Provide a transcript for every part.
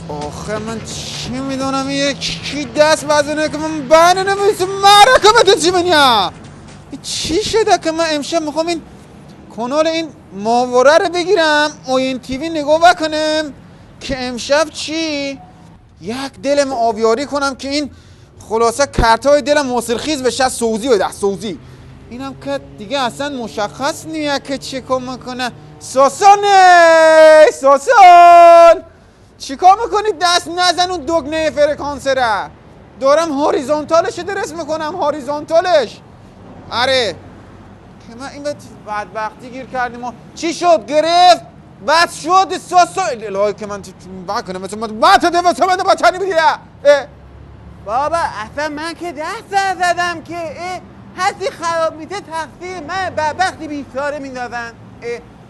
آخه من چی میدونم یکی دست بزنه که من بینه نمیسه معرکه بده چی منیا چی شده که من امشب میخوام این کانال این ماهواره رو بگیرم اوین تیوی نگاه بکنم که امشب چی یک دلم آبیاری کنم که این خلاصه کرتای دلم موسیقیز بشه سوزی بده سوزی اینم که دیگه اصلا مشخص نیه که چی کار میکنه ساسان چیکار میکنی دست نزن اون دگنه فرکانس را دارم هوریزونتالش درست میکنم هوریزونتالش آره که من این بدبختی گیر کردیم ما چی شد گرفت بس شد ساسان الهی که من بکنم مثل من بطه واسه من بچنی بگیره بابا اصلا من که دست زدم که هستی خراب میشه تقصیر من بدبختی بیچاره میندازن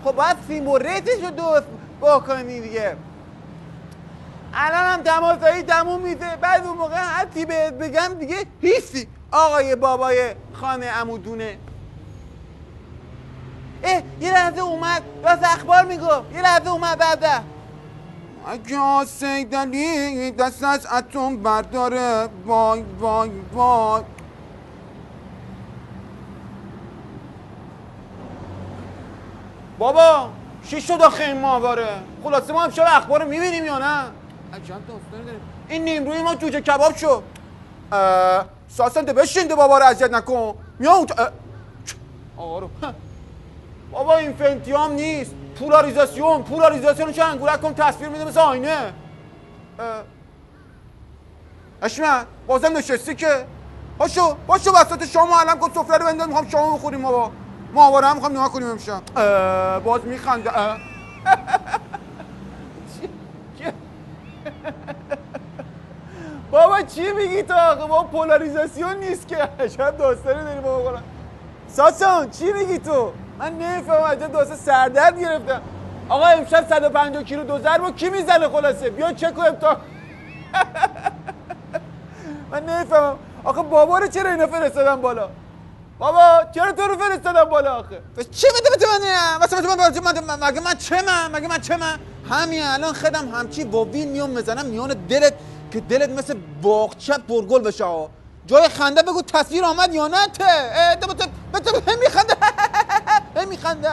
خب باید سیم و ریتش رو درست بکنی دیگه الان هم دمازایی دمون میده بعد اون موقع حتی بهت بگم دیگه هیچی آقای بابای خانه عمودونه یه لحظه اومد راست اخبار میگم یه لحظه اومد بعده اگه سیدلی دست از اتم برداره وای وای وای بابا چی شد آخه این ماهواره خلاصه ما امشب اخبار رو میبینیم یا نه عجب داستانی داریم این نیمروی ما جوجه کباب شد ساسنده بشینده بابا رو اذیت نکن میام آقا رو بابا این فنتیام نیست پولاریزاسیون چه انگولک کن تصویر میده مثل آینه اشمت بازم نشستی که باشو وسط شام علم کن سفره رو بنداز میخوام شام بخوریم بابا ماهواره هم میخوام نگاه کنیم امشب باز میخنده بابا چی میگی تو آقا بابا پولاریزاسیون نیست که عجب داستانی داری بابا ساسان چی میگی تو من نمیفهمم عجب داستان سردرد گرفتم آقا امشب 150 کیلو دوزر رو کی میزنه خلاصه بیا چک کنیم تا من نمیفهمم آخه بابا رو چرا اینا فرستادن بالا بابا چرا تو رو فرستادن بالا آخه چی میده به من مگه من چه من همین الان خدم همچی با وین میام میزنم میان دلت که دلت مثل باغچه پرگل بشه جای خنده بگو تصویر آمد یا نه ته میخنده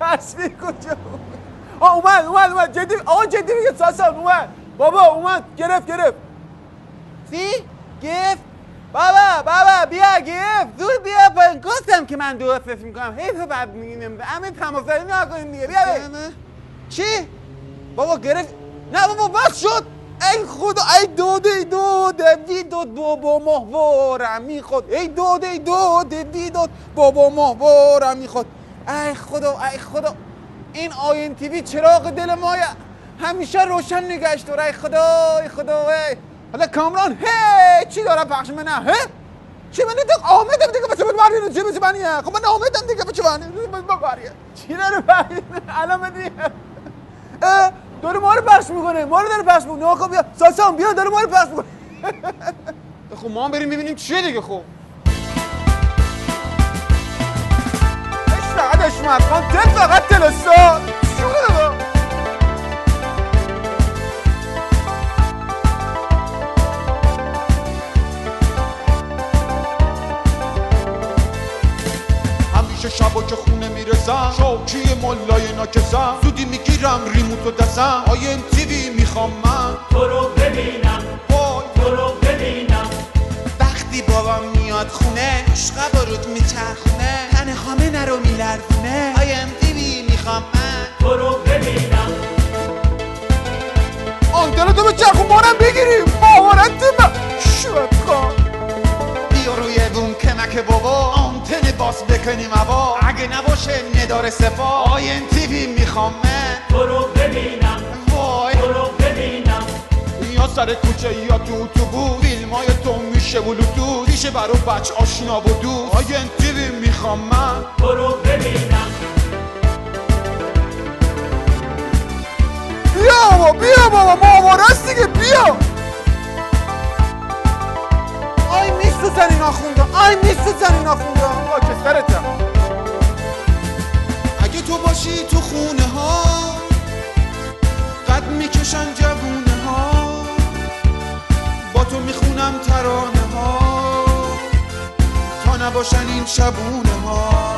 تصویر کجا اومد جدی آقا جدی میگه ساسان اومد بابا اومد گرفت چی؟ گرفت بابا بیا گرفت زود بیا گفتم که من درست میکنم حیف بعد میگیم همه تماسایی نکنیم دیگه بیا چی؟ بابا گرفت نه بابا بس شد ای خدا ای دوده ویدود بابا ماهوارم میخواد ای دوده ویدود بابا ماهوارم میخواد ای خدا این آین تیوی چراغ دل ما همیشه روشن نگشت ای خدا حالا کامران هی چی داره پخش منه چی من دیگه آمدم دیگه بچه ببرین چی بچه خب من آمدم دیگه بچه ببرین چی داره پخش الان بدی داره ما رو پخش میکنه خب بیا ساسان بیا داره ما رو پخش میکنه خب ما هم بریم ببینیم چیه دیگه خب اشمت فقط تلستان شونه شبا که خونه میرسم شوکی ملای ناکسم زودی میگیرم ریموتو دستم آین تیوی میخوام من تو رو ببینم وقتی بابام میاد خونه عشقا بارود میچرخونه تن خامه نرو میلرزونه آین تیوی میخوام من تو رو ببینم آنتنتو به چرخون مانم بگیریم ماهواره تیمه شوت خان بیا روی بوم کمک بابا آنتن باز بکنیم هوا اگه نباشه نداره صفا آین تیوی میخوام من تو رو ببینم وای یا سر کوچه یا تو اتوبوس فیلمای تو میشه بلوتوث میشه برا بچه آشنا و دوست آین تیوی میخوام من تو رو ببینم بیا بابا ماهواره است دیگه بیا آی میسوزن اینا خونده واکسترتم اگه تو باشی تو خونه ها قد میکشن جوونه ها، با تو میخونم ترانه ها تا نباشن این شبونه ها.